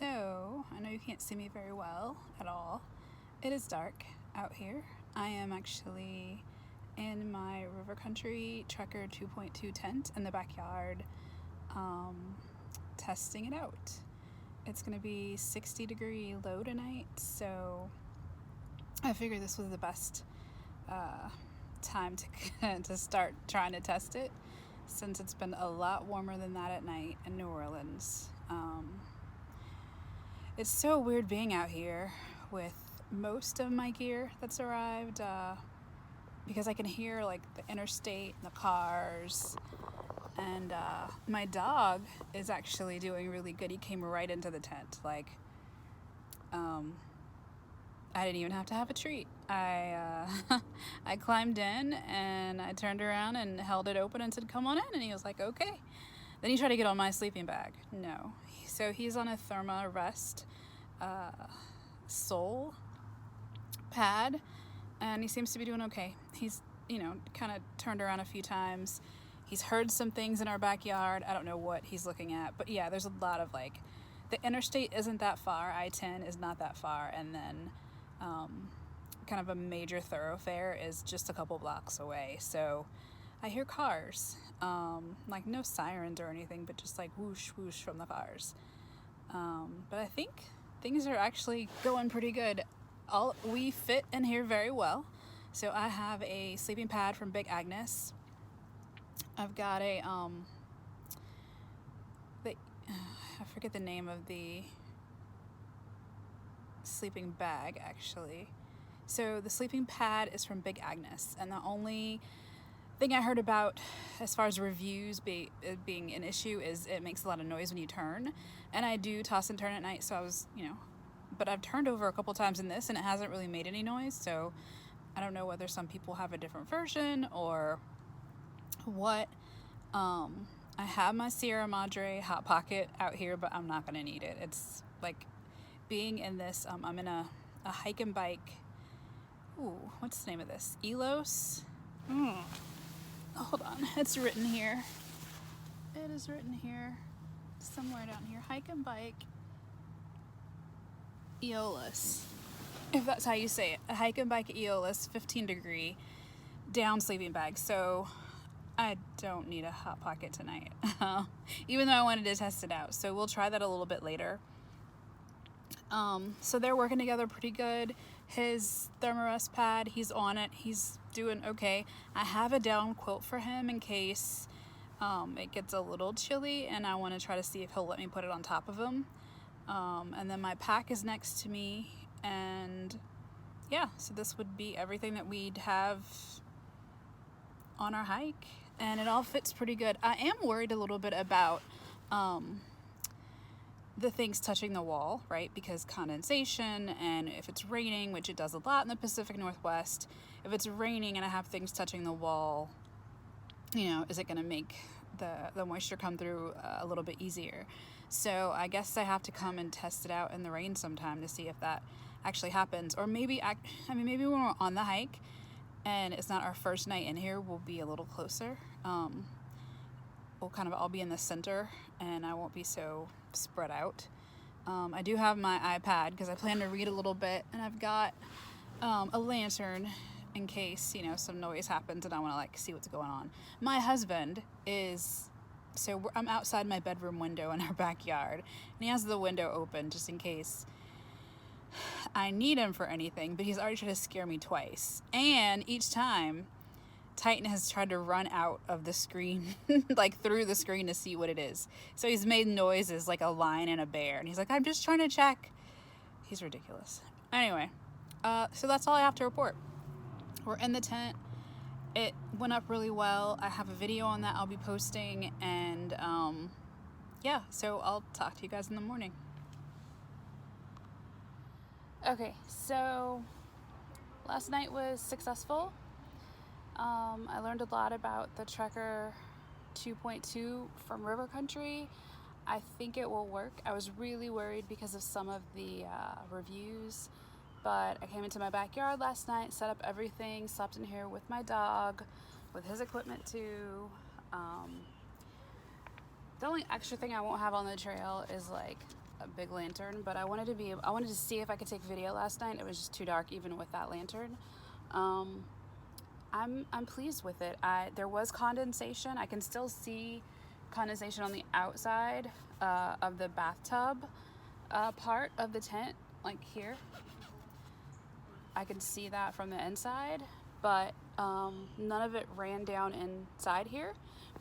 So, I know you can't see me very well at all. It is dark out here. I am actually in my River Country Trekker 2.2 tent in the backyard, testing it out. It's going to be 60-degree low tonight, so I figured this was the best time to start trying to test it, since it's been a lot warmer than that at night in New Orleans. It's so weird being out here with most of my gear that's arrived, because I can hear like the interstate and the cars, and my dog is actually doing really good. He came right into the tent. I didn't even have to have a treat. I climbed in and I turned around and held it open and said, "Come on in," and he was like, "Okay." Then he tried to get on my sleeping bag. No. So he's on a Thermarest sole pad, and he seems to be doing okay. He's, kind of turned around a few times. He's heard some things in our backyard. I don't know what he's looking at, but yeah, there's a lot of the interstate isn't that far. I-10 is not that far, and then kind of a major thoroughfare is just a couple blocks away. So I hear cars, no sirens or anything, but just whoosh, whoosh from the cars. But I think things are actually going pretty good. We fit in here very well. So I have a sleeping pad from Big Agnes. I've got a, I forget the name of the sleeping bag, actually. So the sleeping pad is from Big Agnes, and the only thing I heard about as far as reviews being an issue is it makes a lot of noise when you turn, and I do toss and turn at night, so I was, but I've turned over a couple times in this and it hasn't really made any noise, so I don't know whether some people have a different version or what. I have my Sierra Madre Hot Pocket out here, but I'm not gonna need it. It's being in this, I'm in a hike and bike, what's the name of this? Elos? Hold on, it's written here. It is written here, somewhere down here. Hike and bike Eolus, if that's how you say it. A hike and bike Eolus 15-degree down sleeping bag. So I don't need a Hot Pocket tonight, even though I wanted to test it out. So we'll try that a little bit later. So they're working together pretty good. His Thermarest pad, he's on it. He's doing okay. I have a down quilt for him in case it gets a little chilly, and I want to try to see if he'll let me put it on top of him. And then my pack is next to me, and yeah, so this would be everything that we'd have on our hike, and it all fits pretty good. I am worried a little bit about the things touching the wall, right? Because condensation, and if it's raining, which it does a lot in the Pacific Northwest, if it's raining and I have things touching the wall, is it going to make the moisture come through a little bit easier? So I guess I have to come and test it out in the rain sometime to see if that actually happens. Or maybe when we're on the hike and it's not our first night in here, we'll be a little closer. We'll kind of all be in the center, and I won't be so spread out. I do have my iPad because I plan to read a little bit, and I've got a lantern in case some noise happens and I want to see what's going on. My husband is, I'm outside my bedroom window in our backyard, and he has the window open just in case I need him for anything, but he's already tried to scare me twice, and each time Titan has tried to run out of the screen, through the screen, to see what it is. So he's made noises like a lion and a bear, and he's like, "I'm just trying to check." He's ridiculous. Anyway, so that's all I have to report. We're in the tent. It went up really well. I have a video on that I'll be posting, and yeah, so I'll talk to you guys in the morning. Okay, so last night was successful. I learned a lot about the Trekker 2.2 from River Country. I think it will work. I was really worried because of some of the reviews, but I came into my backyard last night, set up everything, slept in here with my dog, with his equipment too. The only extra thing I won't have on the trail is a big lantern, but I wanted to see if I could take video last night. It was just too dark even with that lantern. I'm pleased with it. There was condensation. I can still see condensation on the outside of the bathtub part of the tent, like here. I can see that from the inside, but none of it ran down inside here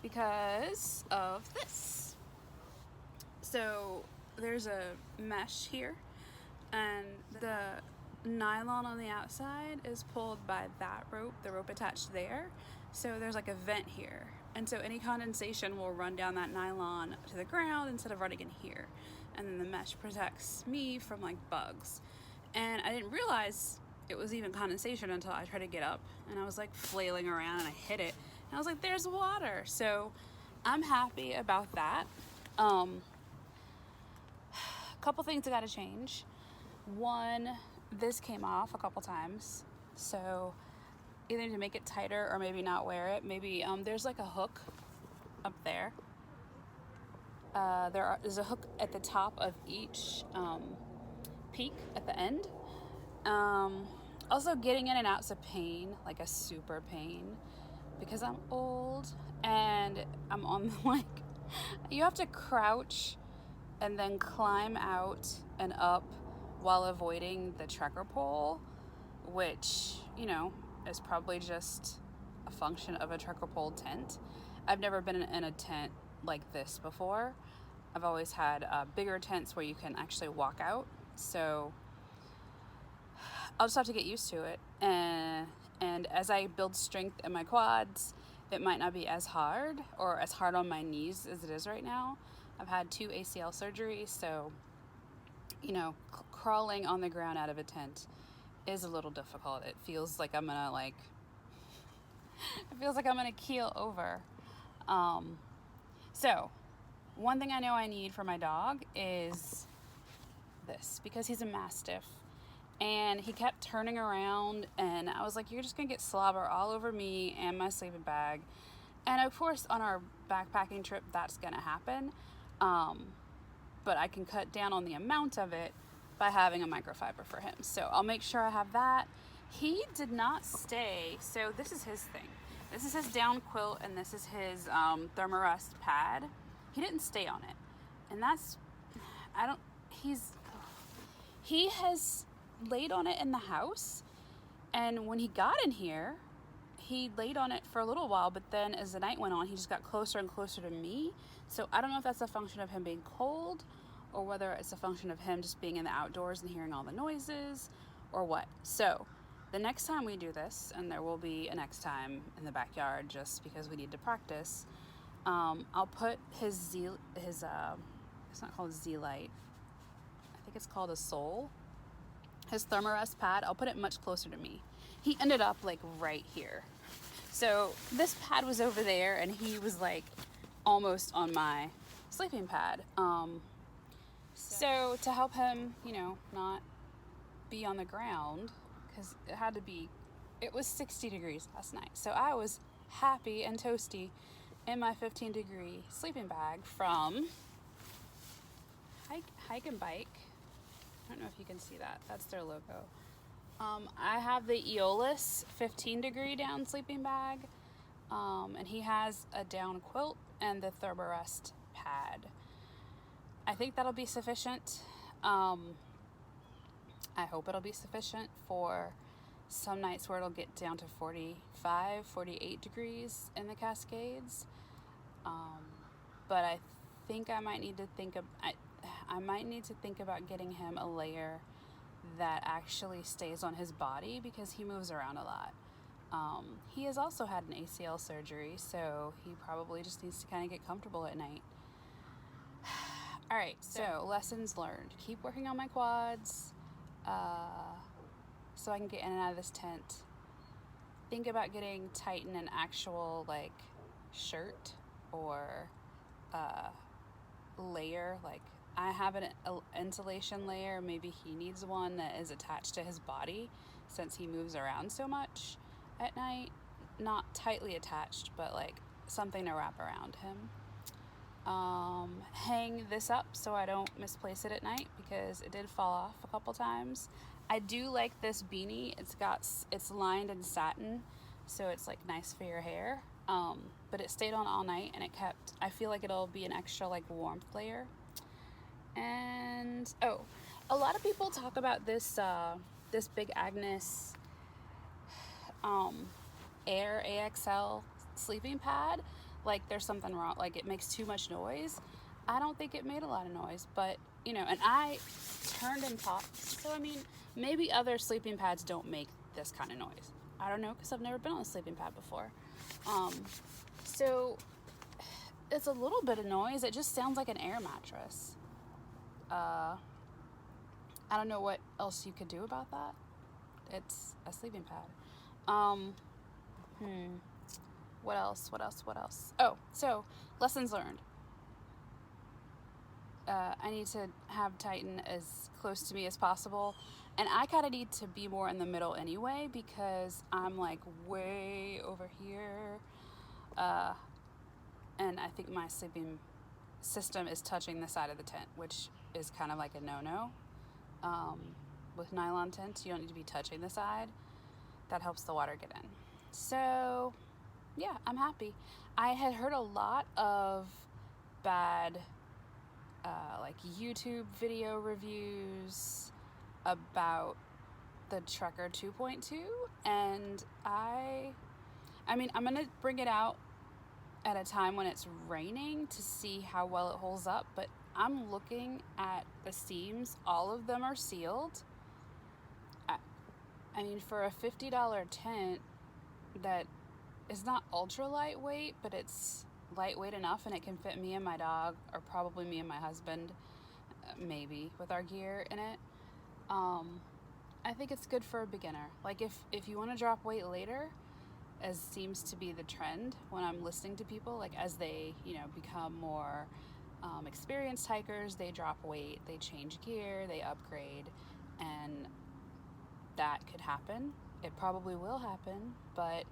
because of this. So there's a mesh here, and the nylon on the outside is pulled by that rope, the rope attached there. So there's like a vent here, and so any condensation will run down that nylon to the ground instead of running in here. And then the mesh protects me from like bugs. And I didn't realize it was even condensation until I tried to get up, and I was like flailing around and I hit it, and I was like, there's water. So I'm happy about that. A couple things I gotta change. One, this came off a couple times, so either to make it tighter or maybe not wear it. Maybe there's like a hook up there. There's a hook at the top of each peak at the end. Also, getting in and out's a pain, like a super pain, because I'm old and I'm on like, you have to crouch and then climb out and up while avoiding the trekker pole, which, you know, is probably just a function of a trekker pole tent. I've never been in a tent like this before. I've always had bigger tents where you can actually walk out, so I'll just have to get used to it. And as I build strength in my quads, it might not be as hard or as hard on my knees as it is right now. I've had 2 ACL surgeries, so, you know, crawling on the ground out of a tent is a little difficult. It feels like I'm gonna keel over. So one thing I know I need for my dog is this, because he's a Mastiff. And he kept turning around, and I was like, you're just gonna get slobber all over me and my sleeping bag. And of course, on our backpacking trip, that's gonna happen. But I can cut down on the amount of it by having a microfiber for him. So I'll make sure I have that. He did not stay, so this is his thing. This is his down quilt, and this is his Thermarest pad. He didn't stay on it. And he has laid on it in the house, and when he got in here, he laid on it for a little while, but then as the night went on, he just got closer and closer to me. So I don't know if that's a function of him being cold, or whether it's a function of him just being in the outdoors and hearing all the noises, or what. So the next time we do this, and there will be a next time in the backyard just because we need to practice, I'll put his it's not called a Z-Lite, I think it's called a Soul, his Thermarest pad, I'll put it much closer to me. He ended up like right here. So this pad was over there, and he was like almost on my sleeping pad. So to help him, you know, not be on the ground, because it was 60 degrees last night. So I was happy and toasty in my 15-degree sleeping bag from Hike and Bike. I don't know if you can see that. That's their logo. I have the Aeolus 15-degree down sleeping bag, and he has a down quilt and the Thermarest pad. I think that'll be sufficient. I hope it'll be sufficient for some nights where it'll get down to 45, 48 degrees in the Cascades. But I think I might need to think about getting him a layer that actually stays on his body, because he moves around a lot. He has also had an ACL surgery, so he probably just needs to kind of get comfortable at night. All right, so lessons learned. Keep working on my quads so I can get in and out of this tent. Think about getting Titan an actual like shirt or layer. Like I have an insulation layer. Maybe he needs one that is attached to his body since he moves around so much at night. Not tightly attached, but like something to wrap around him. hang this up so I don't misplace it at night because it did fall off a couple times. I do like this beanie. It's lined in satin, so it's like nice for your hair. But it stayed on all night, and I feel like it'll be an extra like warmth layer. And oh, a lot of people talk about this Big Agnes Air AXL sleeping pad like there's something wrong, like it makes too much noise. I don't think it made a lot of noise, but and I turned and popped, so I mean, maybe other sleeping pads don't make this kind of noise. I don't know, because I've never been on a sleeping pad before. So it's a little bit of noise. It just sounds like an air mattress. I don't know what else you could do about that. It's a sleeping pad. What else? Oh, so lessons learned. I need to have Titan as close to me as possible. And I kind of need to be more in the middle anyway because I'm like way over here. And I think my sleeping system is touching the side of the tent, which is kind of like a no-no. With nylon tents, you don't need to be touching the side. That helps the water get in. So, yeah, I'm happy. I had heard a lot of bad like YouTube video reviews about the Trekker 2.2, and I mean, I'm gonna bring it out at a time when it's raining to see how well it holds up, but I'm looking at the seams. All of them are sealed. I mean, for a $50 tent that is not ultra lightweight, but it's lightweight enough and it can fit me and my dog, or probably me and my husband, maybe with our gear in it. I think it's good for a beginner. Like if you want to drop weight later, as seems to be the trend when I'm listening to people, like as they become more experienced hikers, they drop weight, they change gear, they upgrade, and that could happen. It probably will happen, but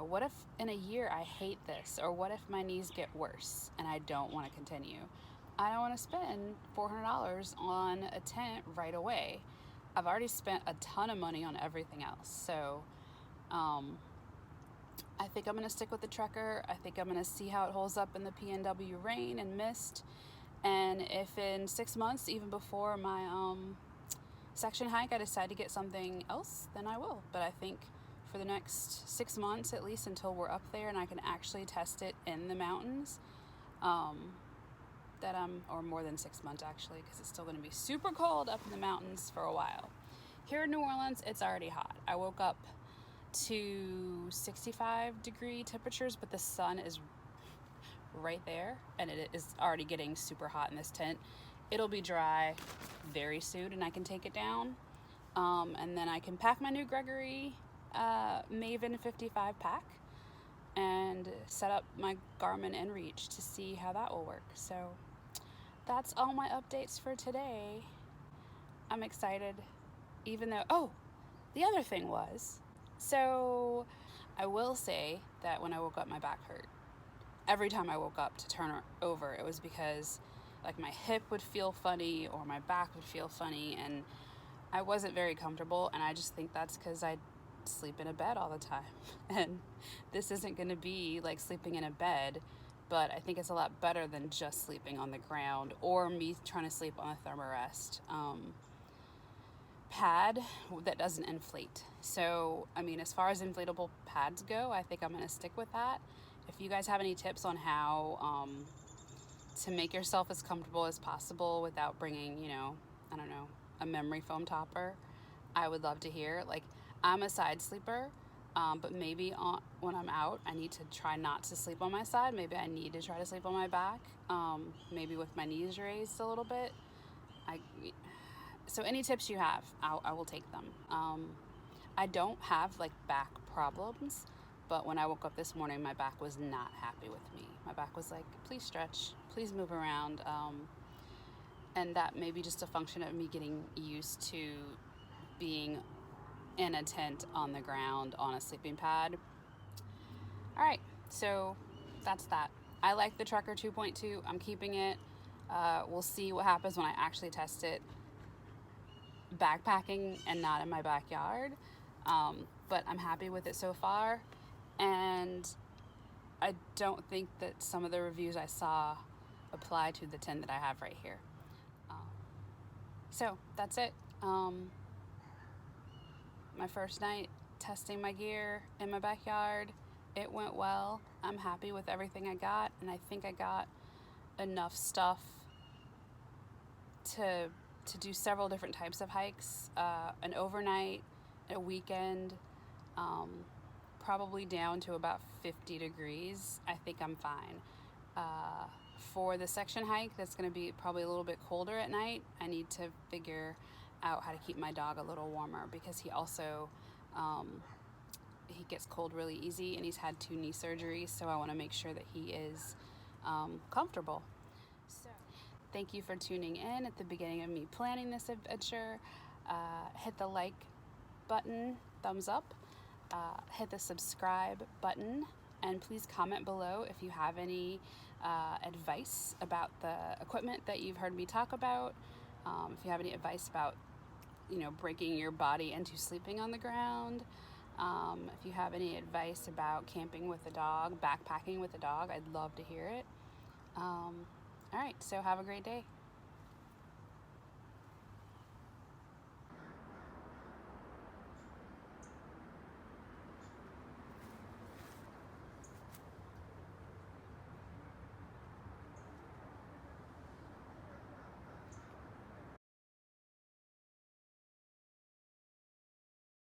what if in a year I hate this? Or what if my knees get worse and I don't want to continue? I don't want to spend $400 on a tent right away. I've already spent a ton of money on everything else. So I think I'm going to stick with the Trekker. I think I'm going to see how it holds up in the PNW rain and mist. And if in 6 months, even before my section hike, I decide to get something else, then I will. But I think for the next 6 months, at least until we're up there and I can actually test it in the mountains, or more than 6 months actually, because it's still going to be super cold up in the mountains for a while. Here in New Orleans, it's already hot. I woke up to 65 degree temperatures, but the sun is right there and it is already getting super hot in this tent. It'll be dry very soon and I can take it down. And then I can pack my new Gregory Maven 55 pack and set up my Garmin inReach to see how that will work. So that's all my updates for today. I'm excited, even though, the other thing was, so I will say that when I woke up, my back hurt. Every time I woke up to turn over, it was because like my hip would feel funny or my back would feel funny, and I wasn't very comfortable, and I just think that's because I sleep in a bed all the time. And this isn't going to be like sleeping in a bed, but I think it's a lot better than just sleeping on the ground or me trying to sleep on a thermarest pad that doesn't inflate. So, I mean, as far as inflatable pads go, I think I'm going to stick with that. If you guys have any tips on how to make yourself as comfortable as possible without bringing, I don't know, a memory foam topper, I would love to hear. Like, I'm a side sleeper, but maybe when I'm out, I need to try not to sleep on my side. Maybe I need to try to sleep on my back, maybe with my knees raised a little bit. So any tips you have, I will take them. I don't have like back problems, but when I woke up this morning, my back was not happy with me. My back was like, please stretch, please move around. And that may be just a function of me getting used to being in a tent on the ground on a sleeping pad. All right, so that's that. I like the Trucker 2.2. I'm keeping it. We'll see what happens when I actually test it backpacking and not in my backyard. But I'm happy with it so far. And I don't think that some of the reviews I saw apply to the 10 that I have right here. So that's it. My first night testing my gear in my backyard, it went well. I'm happy with everything I got, and I think I got enough stuff to do several different types of hikes, an overnight, a weekend, probably down to about 50 degrees. I think I'm fine. For the section hike, that's going to be probably a little bit colder at night. I need to figure out how to keep my dog a little warmer, because he also he gets cold really easy, and he's had 2 knee surgeries, so I want to make sure that he is comfortable. So thank you for tuning in at the beginning of me planning this adventure. Hit the like button, thumbs up, hit the subscribe button, and please comment below if you have any advice about the equipment that you've heard me talk about. If you have any advice about, breaking your body into sleeping on the ground. If you have any advice about camping with a dog, backpacking with a dog, I'd love to hear it. All right, so have a great day.